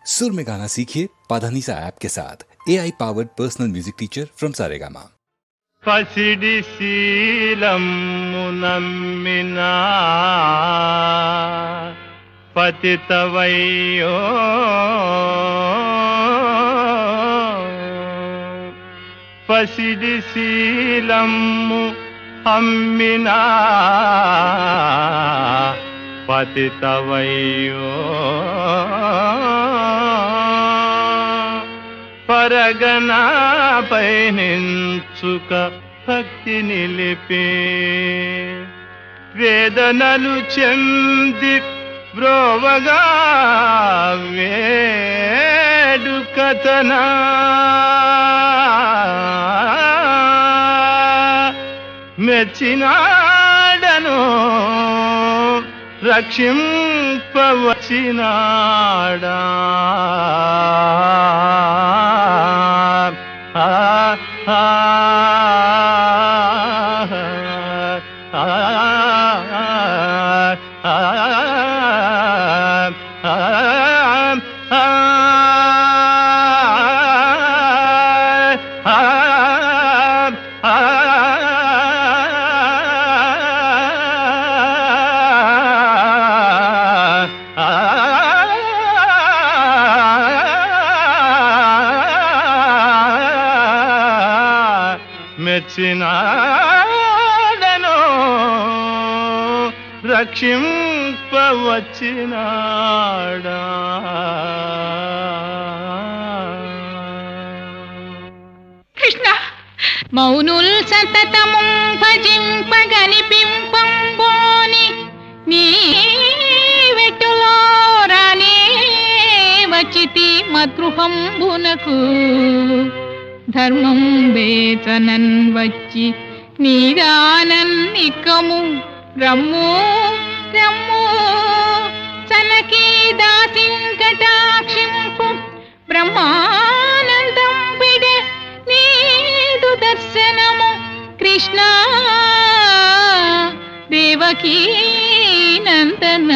सुर में गाना सीखिए पाधानीसा ऐप के साथ। AI powered personal music teacher from Saregama. పసిడి శీలము నమ్మినా పతితవయ్యో పసిడి శీలము అమ్మినా పతితవయ్యో పరగనాపై నించుక భక్తి నిలిపి వేదనలు చెంది బ్రోవగా వేడుకతనా మెచ్చినాడను రక్షింపవచ్చినాడా మెచ్చినాడను రక్షింపవచ్చినాడా. కృష్ణ మౌనుల్ సతతము భజింపగనిపింపంబోని నీ వెట్టులో రానే వచ్చితి మద్రుహంబునకు ధర్మం వేతనన్ వచ్చి నీదానన్నికము రమ్ము రమ్ము చనకీ దాసింకటాక్షింపు బ్రహ్మానందం విడే నీదు దర్శనము కృష్ణ దేవకీ నందన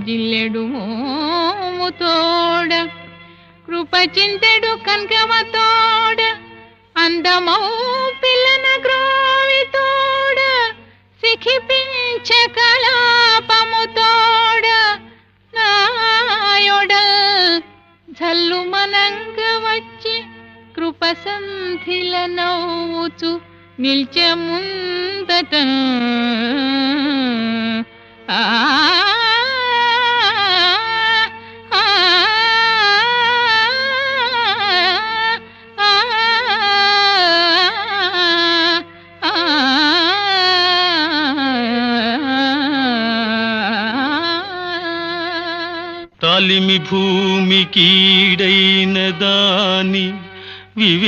జిల్లెడు మోముతోడ కృపచింతెడు కనకవతోడ అందమౌ పిల్లన గ్రోవితోడ సిఖిపించ కలాపముతోడ నాయొడ జల్లు మనంగ వచ్చి కృపసంధిల నవ్వుచు నిల్చె ముందట తాలిమి భూమికీడైన దాని వివేకమునన్మదాల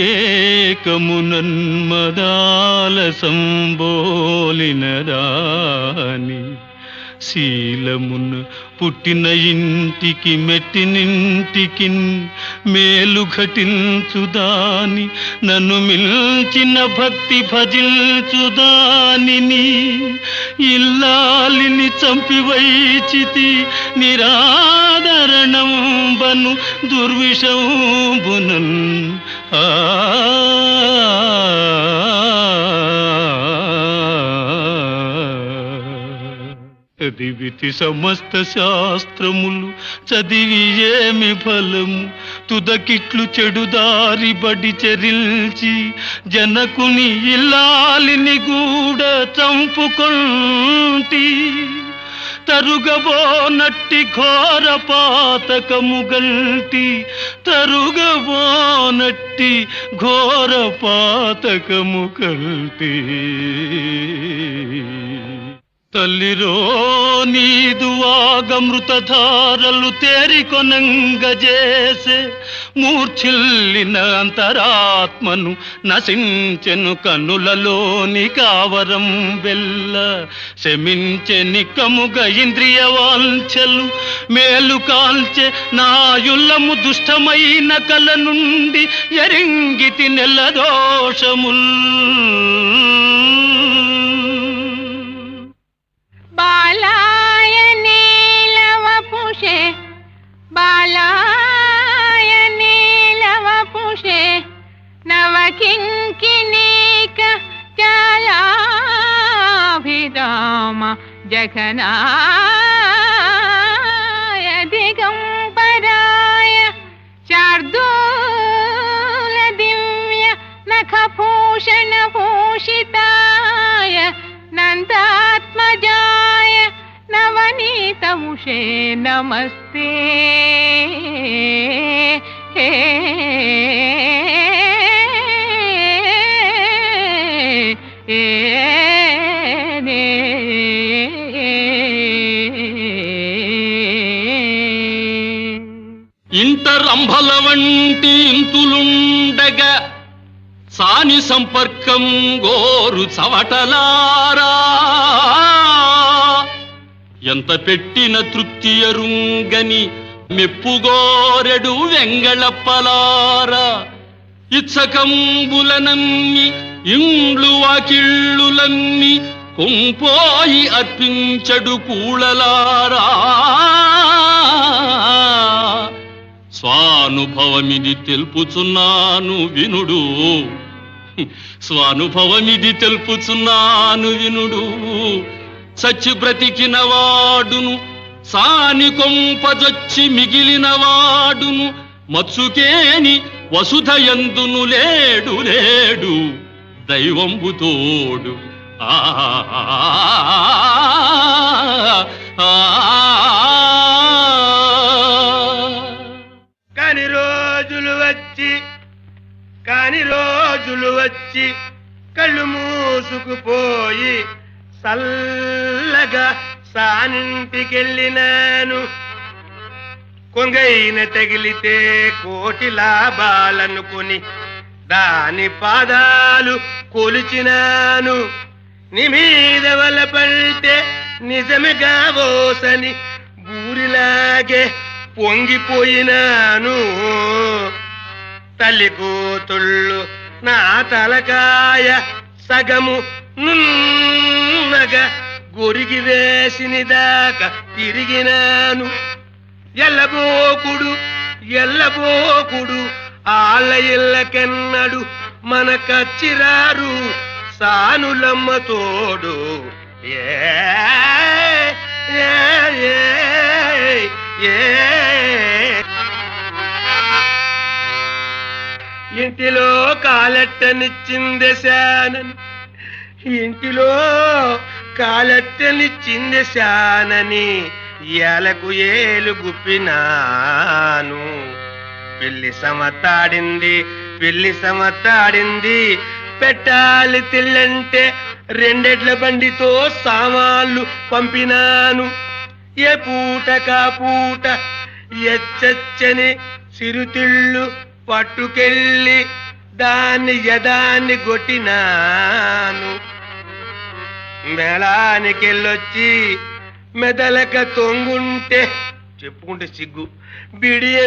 సంబోలిన దాని శీలమున పుట్టిన ఇంటికి మెట్టినింటికి మేలు ఘటించుదాని నన్ను మిల్చిన భక్తి భజించుదానిని ఇల్లాలిని చంపివైచితి నిరాదరణంబను దుర్విషంబునన్ చదివితి సమస్త శాస్త్రములు చదివి ఏమి ఫలము తుదకిట్లు చెడుదారి బడి చెరిల్చి జనకుని ఇల్లాలిని గూడ చంపుకొంటి తరుగబోనట్టి ఘోర పాతకము గల్టి తరుగబోనట్టి ఘోర పాతకము గల్టి తల్లిరో నీదు వాగమృతధారలు తేరికొనంగజేసే మూర్ఛిల్లిన అంతరాత్మను నశించెను కన్నులలోని కావరం వెల్ల శమించె నిక్కముగ ఇంద్రియ వాంఛలు మేలు కాల్చె నాయుల్లము దుష్టమైన కల నుండి ఎరింగితి నెల దోషముల్ బాలాయ నీలవపుషే బాలాయ నీలవపుషే నవకింకినీక చాలాభిరామ జఘనాయ దిగంబరాయ శార్దూల దివ్య నఖభూషణ భూషితాయ నందాత్మజాయ నవనీతముషే నమస్తే ఇంట రంభల వంటి ఇంతులుండగా సాని సంపర్కం గోరు చవటలారా ఎంత పెట్టిన తృప్తి ఎరుంగని మెప్పుగోరెడు వెంగళప్పలారా ఇచ్చకంబులనమ్మి ఇండ్లు వాకిళ్ళులన్నీ కొంపోయి అర్పించడు కూళలారా స్వానుభవమిది తెలుపుచున్నాను వినుడు స్వానుభవమిది తెలుపుచున్నాను వినుడు చచ్చి బ్రతికిన వాడును సాని కొంపజొచ్చి మిగిలిన వాడును మత్సుకేని వసుధయందును లేడు లేడు దైవంబు తోడు ఆ కాని రోజులు వచ్చి కళ్ళు మూసుకుపోయి చల్లగా సానింటికెళ్ళినాను. కొంగైన తగిలితే కోటి లాభాలనుకుని దాని పాదాలు కొలిచినాను. నీ మీద వలపడితే నిజమేగా ఓసని బూరిలాగే పొంగిపోయినాను. తల్లి కూతుళ్ళు నా తలకాయ సగము నున్నగా గొరిగి వేసినిదాకా తిరిగినాను. ఎల్లబోకుడు ఎల్లబోకుడు ఆళ్ళ ఇళ్ళకెన్నడు మన కచ్చిరారు సానులమ్మ తోడు. ఇంటిలో కాలెట్టనిచ్చింది శానని, ఇంటిలో కాలెట్టనిచ్చింది శానని ఏలకు ఏలు గుప్పినాను. పిల్లి సమతాడింది పిల్లి సమతాడింది పెట్టాలి తిల్లంటే రెండెడ్ల బండితో సామాన్లు పంపినాను. ఏ పూట కా పూట ఎచ్చని సిరుతిళ్ళు పట్టుకెళ్ళి దాన్ని యదాన్ని కొట్టినాను. మేళానికెళ్ళొచ్చి మెదలక తొంగుంటే చెప్పుకుంటే సిగ్గు బిడియ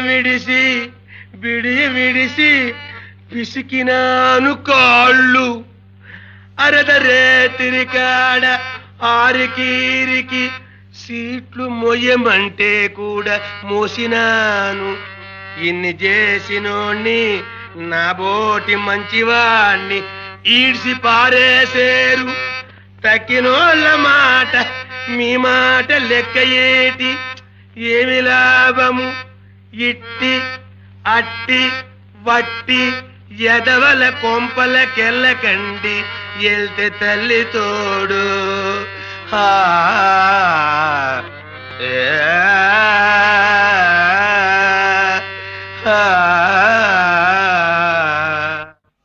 విడిసి పిసికినాను కాళ్ళు. అరదరేతిరి కాడ ఆరికీరికి సీట్లు మొయ్యమంటే కూడా మోసినాను. ఇన్ని చేసినోణ్ణి నా బోటి మంచివాణ్ణి ఈడ్సి పారేసేరు. తక్కినోళ్ళ మాట మీ మాట లెక్క ఏటి, ఏమి లాభము ఇట్టి అట్టి వట్టి ఎదవల కొంపలకెళ్ళకండి ఎల్తే తల్లి తోడు.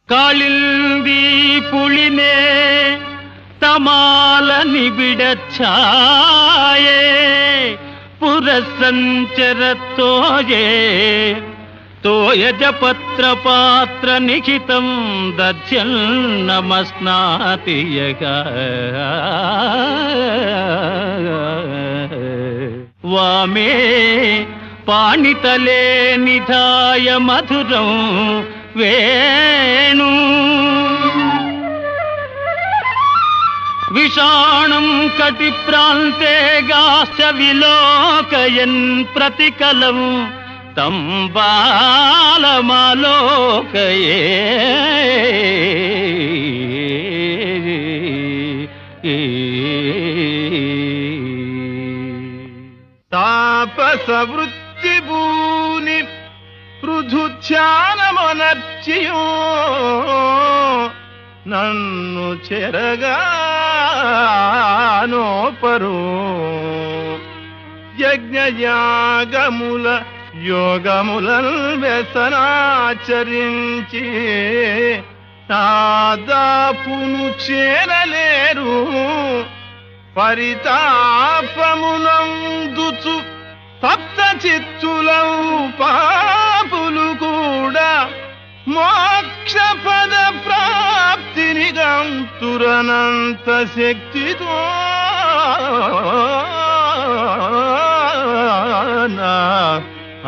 ಕಾಳಿಂದಿ ಪುಳಿನೇ ತಮಾಲ ನಿಬಿಡ ఛాయే పురసంచరతోయే తోయజపత్ర పాత్ర నిఖితం దధ్యన్నమస్నాతి వామే పాణితలే నిధాయ మధురం వేణు విషాణం కటి ప్రాంతే గాశ్చ విలోకయన్ ప్రతికలం తం బాలమాలోకయే తాపస వృత్తి భూని పృథుధ్యానమనర్చియో నన్ను చెరగానోపరు యజ్ఞయాగముల యోగములను వ్యసనాచరించి నాదాపును చేరలేరు పరితాపమునందుచు తప్త చిత్తులం పాపులు కూడా మోక్ష పద ప్రాప్తిని గంతురనంత శక్తితో ఆ